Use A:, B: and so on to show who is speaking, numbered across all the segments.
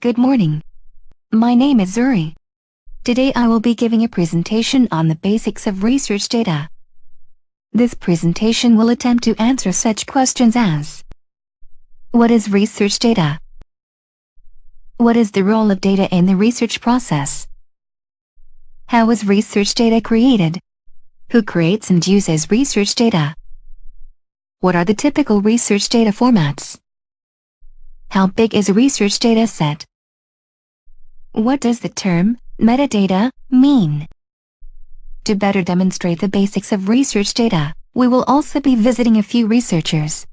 A: Good morning. My name is Zuri. Today I will be giving a presentation on the basics of research data. This presentation will attempt to answer such questions as: what is research data? What is the role of data in the research process? How is research data created? Who creates and uses research data? What are the typical research data formats? How big is a research data set? What does the term metadata mean? To better demonstrate the basics of research data, we will also be visiting a few researchers.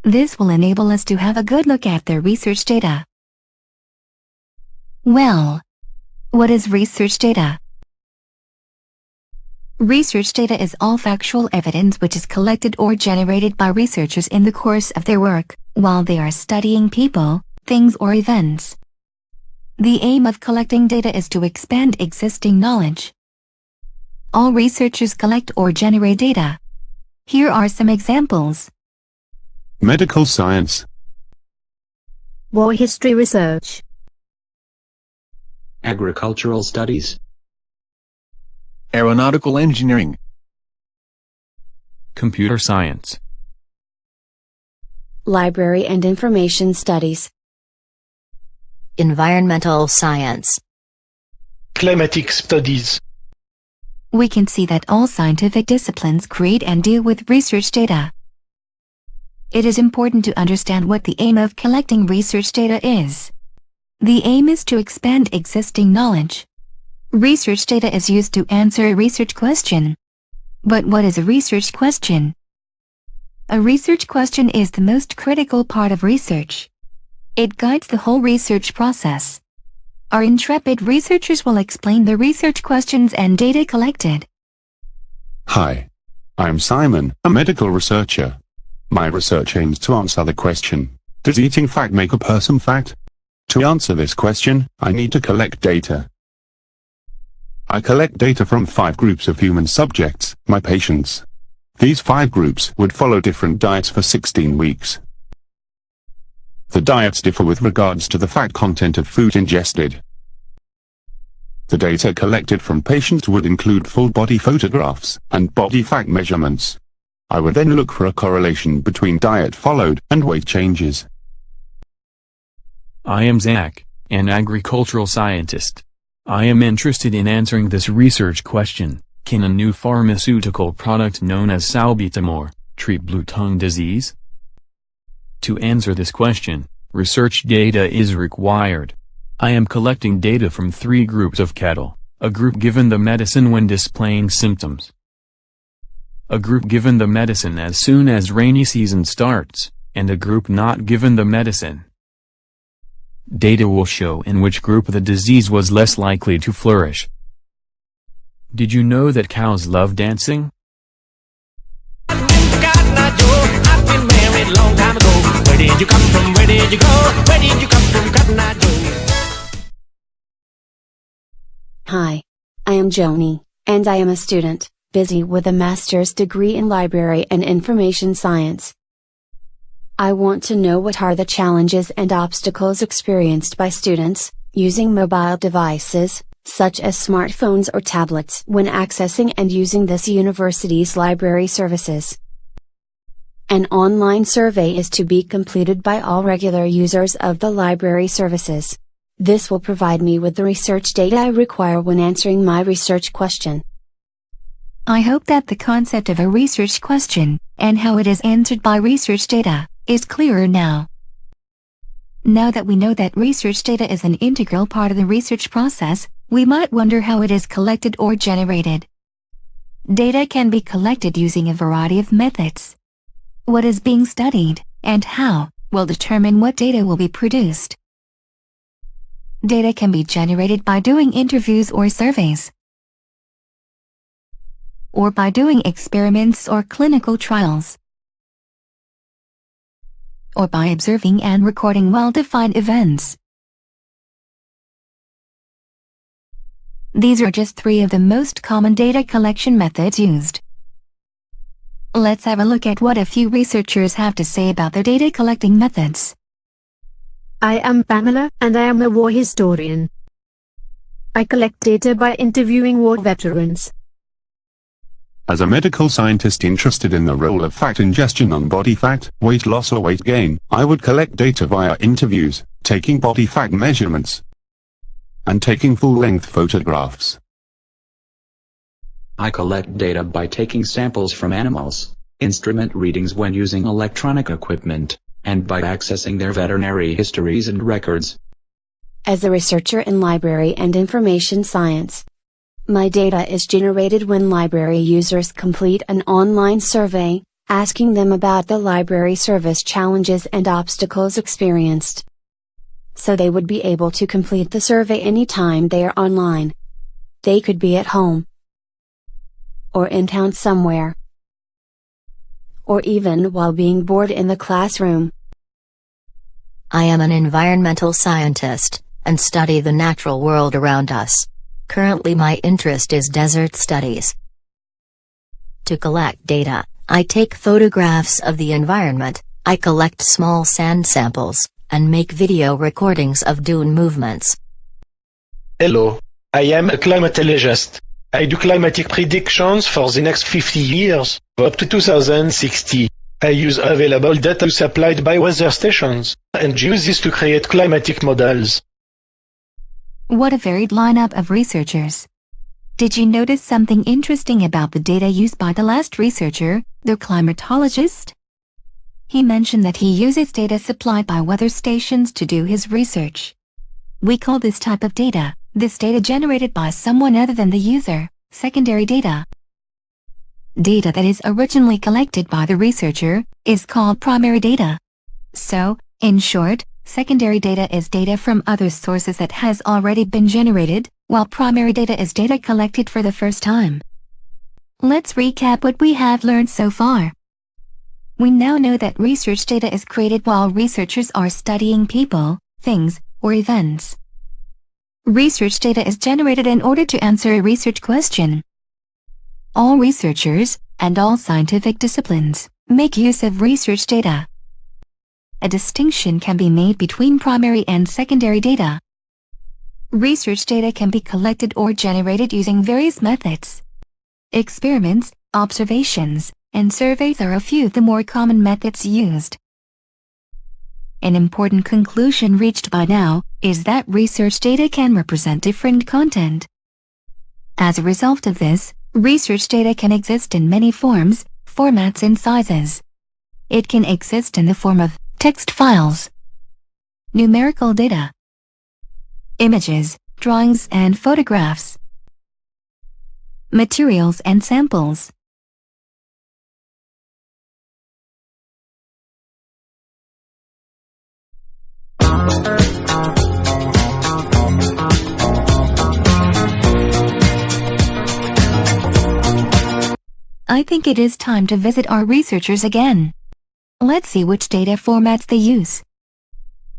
A: This will enable us to have a good look at their research data. Well, what is research data? Research data is all factual evidence which is collected or generated by researchers in the course of their work, while they are studying people, things or events. The aim of collecting data is to expand existing knowledge. All researchers collect or generate data. Here are some examples.
B: Medical science,
C: war history research,
D: agricultural studies,
E: aeronautical engineering,
F: computer science,
C: library and information studies,
G: environmental science,
H: climatic studies.
A: We can see that all scientific disciplines create and deal with research data. It is important to understand what the aim of collecting research data is. The aim is to expand existing knowledge. Research data is used to answer a research question. But what is a research question? A research question is the most critical part of research. It guides the whole research process. Our intrepid researchers will explain the research questions and data collected.
B: Hi. I'm Simon, a medical researcher. My research aims to answer the question, does eating fat make a person fat? To answer this question, I need to collect data. I collect data from 5 groups of human subjects, my patients. These 5 groups would follow different diets for 16 weeks. The diets differ with regards to the fat content of food ingested. The data collected from patients would include full body photographs and body fat measurements. I would then look for a correlation between diet followed and weight changes.
F: I am Zach, an agricultural scientist. I am interested in answering this research question: can a new pharmaceutical product known as salbutamol treat blue tongue disease? To answer this question, research data is required. I am collecting data from 3 groups of cattle: a group given the medicine when displaying symptoms, a group given the medicine as soon as rainy season starts, and a group not given the medicine. Data will show in which group the disease was less likely to flourish. Did you know that cows love dancing?
I: I've been married long time ago. Where did you come from? Where did you go? Where did you come from, Cotton Eye Joe?
C: Hi. I am Joni, and I am a student, busy with a master's degree in library and information science. I want to know what are the challenges and obstacles experienced by students, using mobile devices, such as smartphones or tablets, when accessing and using this university's library services. An online survey is to be completed by all regular users of the library services. This will provide me with the research data I require when answering my research question.
A: I hope that the concept of a research question, and how it is answered by research data, is clearer now. Now that we know that research data is an integral part of the research process, we might wonder how it is collected or generated. Data can be collected using a variety of methods. What is being studied, and how, will determine what data will be produced. Data can be generated by doing interviews or surveys, or by doing experiments or clinical trials, or by observing and recording well-defined events. These are just 3 of the most common data collection methods used. Let's have a look at what a few researchers have to say about their data collecting methods.
D: I am Pamela, and I am a war historian. I collect data by interviewing war veterans.
B: As a medical scientist interested in the role of fat ingestion on body fat, weight loss or weight gain, I would collect data via interviews, taking body fat measurements, and taking full-length photographs.
E: I collect data by taking samples from animals, instrument readings when using electronic equipment, and by accessing their veterinary histories and records.
C: As a researcher in library and information science, my data is generated when library users complete an online survey, asking them about the library service challenges and obstacles experienced. So they would be able to complete the survey anytime they are online. They could be at home, or in town somewhere, or even while being bored in the classroom.
G: I am an environmental scientist, and study the natural world around us. Currently my interest is desert studies. To collect data, I take photographs of the environment, I collect small sand samples, and make video recordings of dune movements.
H: Hello, I am a climatologist. I do climatic predictions for the next 50 years, up to 2060. I use available data supplied by weather stations, and use this to create climatic models.
A: What a varied lineup of researchers. Did you notice something interesting about the data used by the last researcher, the climatologist? He mentioned that he uses data supplied by weather stations to do his research. We call this type of data, this data generated by someone other than the user, secondary data. Data that is originally collected by the researcher is called primary data. So, in short, secondary data is data from other sources that has already been generated, while primary data is data collected for the first time. Let's recap what we have learned so far. We now know that research data is created while researchers are studying people, things, or events. Research data is generated in order to answer a research question. All researchers, and all scientific disciplines, make use of research data. A distinction can be made between primary and secondary data. Research data can be collected or generated using various methods. Experiments, observations, and surveys are a few of the more common methods used. An important conclusion reached by now is that research data can represent different content. As a result of this, research data can exist in many forms, formats and sizes. It can exist in the form of text files, numerical data, images, drawings and photographs, materials and samples. I think it is time to visit our researchers again. Let's see which data formats they use.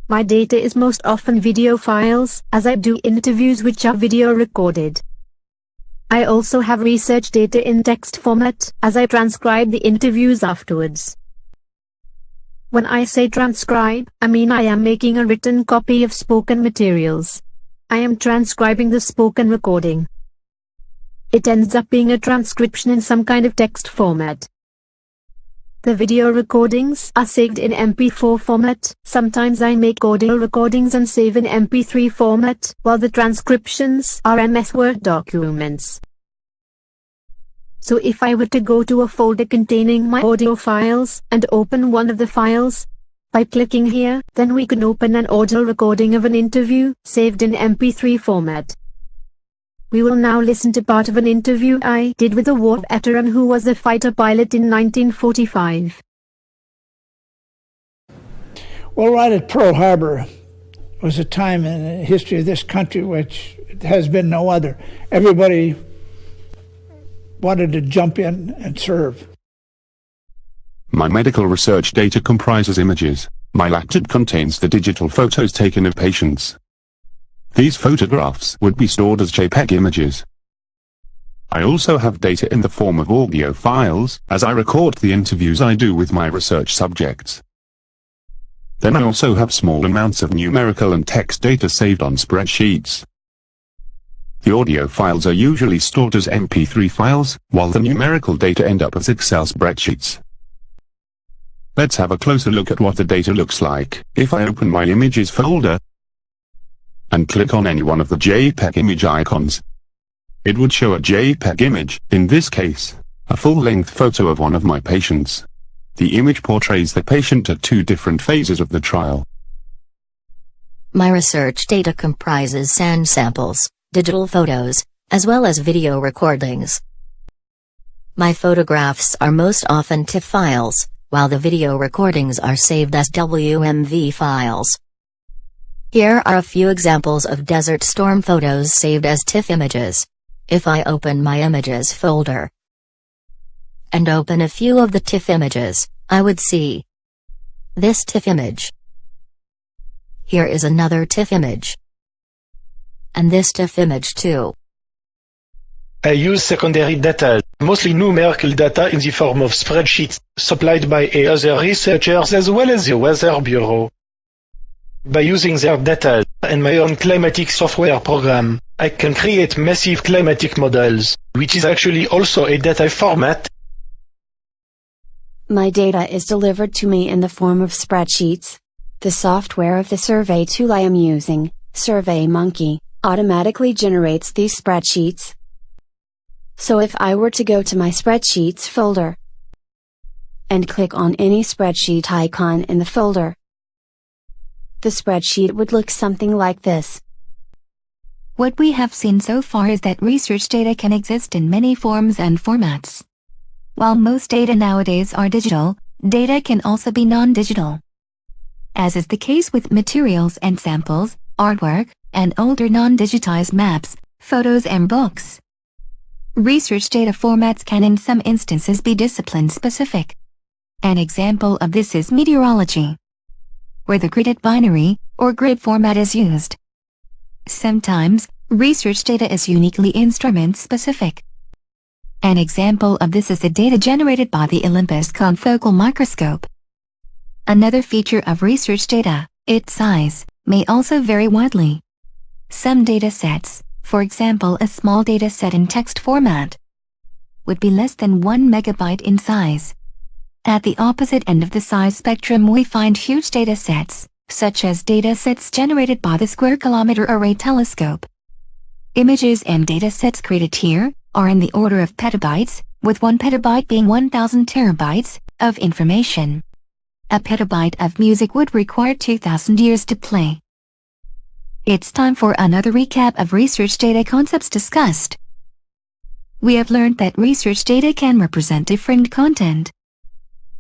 D: My data is most often video files, as I do interviews which are video recorded. I also have research data in text format, as I transcribe the interviews afterwards. When I say transcribe, I mean I am making a written copy of spoken materials. I am transcribing the spoken recording. It ends up being a transcription in some kind of text format. The video recordings are saved in MP4 format. Sometimes I make audio recordings and save in MP3 format, while the transcriptions are MS Word documents. So if I were to go to a folder containing my audio files, and open one of the files, by clicking here, then we can open an audio recording of an interview, saved in MP3 format. We will now listen to part of an interview I did with a war veteran who was a fighter pilot in 1945.
J: Well, right at Pearl Harbor was a time in the history of this country which has been no other. Everybody wanted to jump in and serve.
B: My medical research data comprises images. My laptop contains the digital photos taken of patients. These photographs would be stored as JPEG images. I also have data in the form of audio files, as I record the interviews I do with my research subjects. Then I also have small amounts of numerical and text data saved on spreadsheets. The audio files are usually stored as MP3 files, while the numerical data end up as Excel spreadsheets. Let's have a closer look at what the data looks like. If I open my images folder and click on any one of the JPEG image icons, it would show a JPEG image, in this case, a full-length photo of one of my patients. The image portrays the patient at two different phases of the trial.
G: My research data comprises sand samples, digital photos, as well as video recordings. My photographs are most often TIFF files, while the video recordings are saved as WMV files. Here are a few examples of desert storm photos saved as TIFF images. If I open my images folder and open a few of the TIFF images, I would see this TIFF image. Here is another TIFF image. And this TIFF image too.
H: I use secondary data, mostly numerical data in the form of spreadsheets, supplied by other researchers as well as the Weather Bureau. By using their data and my own climatic software program, I can create massive climatic models, which is actually also a data format.
C: My data is delivered to me in the form of spreadsheets. The software of the survey tool I am using, SurveyMonkey, automatically generates these spreadsheets. So if I were to go to my spreadsheets folder and click on any spreadsheet icon in the folder, the spreadsheet would look something like this.
A: What we have seen so far is that research data can exist in many forms and formats. While most data nowadays are digital, data can also be non-digital. As is the case with materials and samples, artwork, and older non-digitized maps, photos and books. Research data formats can in some instances be discipline-specific. An example of this is meteorology, where the gridded binary, or grid format is used. Sometimes, research data is uniquely instrument-specific. An example of this is the data generated by the Olympus confocal microscope. Another feature of research data, its size, may also vary widely. Some data sets, for example a small data set in text format, would be less than 1 megabyte in size. At the opposite end of the size spectrum we find huge data sets, such as data sets generated by the Square Kilometre Array telescope. Images and data sets created here are in the order of petabytes, with 1 petabyte being 1000 terabytes of information. A petabyte of music would require 2000 years to play. It's time for another recap of research data concepts discussed. We have learned that research data can represent different content.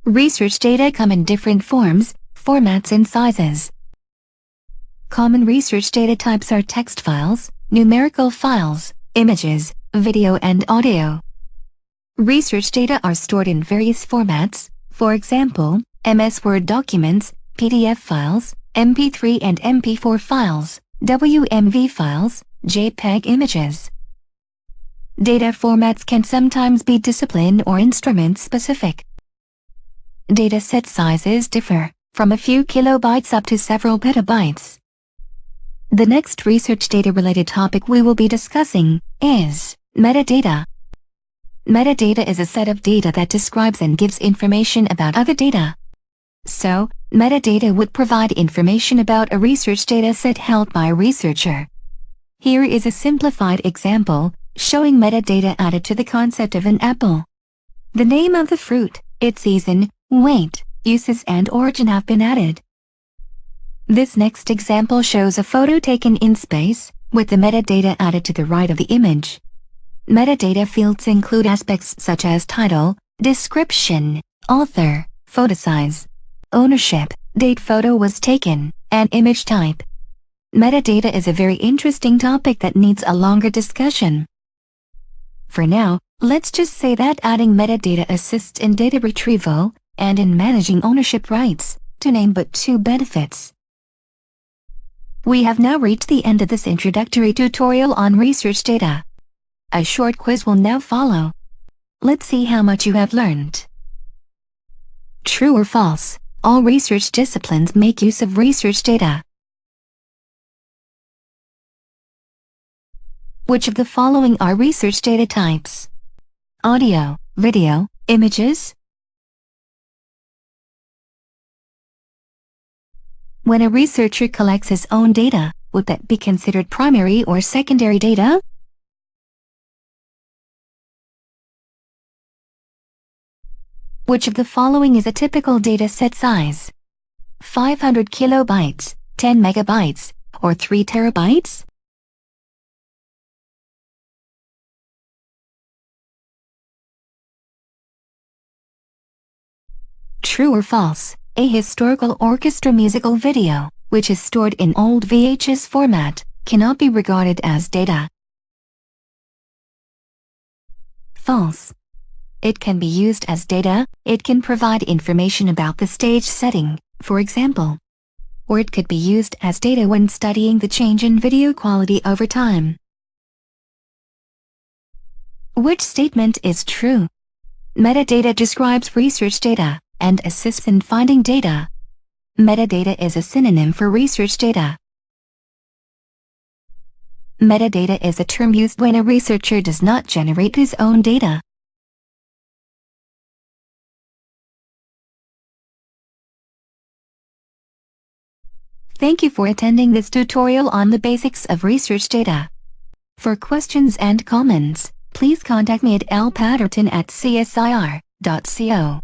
A: Research data come in different forms, formats and sizes. Common research data types are text files, numerical files, images, video and audio. Research data are stored in various formats, for example, MS Word documents, PDF files, MP3 and MP4 files, WMV files, JPEG images. Data formats can sometimes be discipline or instrument specific. Data set sizes differ, from a few kilobytes up to several petabytes. The next research data related topic we will be discussing is metadata. Metadata is a set of data that describes and gives information about other data. So, metadata would provide information about a research data set held by a researcher. Here is a simplified example, showing metadata added to the concept of an apple. The name of the fruit, its season, weight, uses and origin have been added. This next example shows a photo taken in space, with the metadata added to the right of the image. Metadata fields include aspects such as title, description, author, photo size, ownership, date photo was taken, and image type. Metadata is a very interesting topic that needs a longer discussion. For now, let's just say that adding metadata assists in data retrieval and in managing ownership rights, to name but two benefits. We have now reached the end of this introductory tutorial on research data. A short quiz will now follow. Let's see how much you have learned. True or false? All research disciplines make use of research data. Which of the following are research data types? Audio, video, images? When a researcher collects his own data, would that be considered primary or secondary data? Which of the following is a typical data set size? 500 kilobytes, 10 megabytes, or 3 terabytes? True or false? A historical orchestra musical video, which is stored in old VHS format, cannot be regarded as data. False. It can be used as data. It can provide information about the stage setting, for example. Or it could be used as data when studying the change in video quality over time. Which statement is true? Metadata describes research data and assists in finding data. Metadata is a synonym for research data. Metadata is a term used when a researcher does not generate his own data. Thank you for attending this tutorial on the basics of research data. For questions and comments, please contact me at lpatterton@csir.co.za.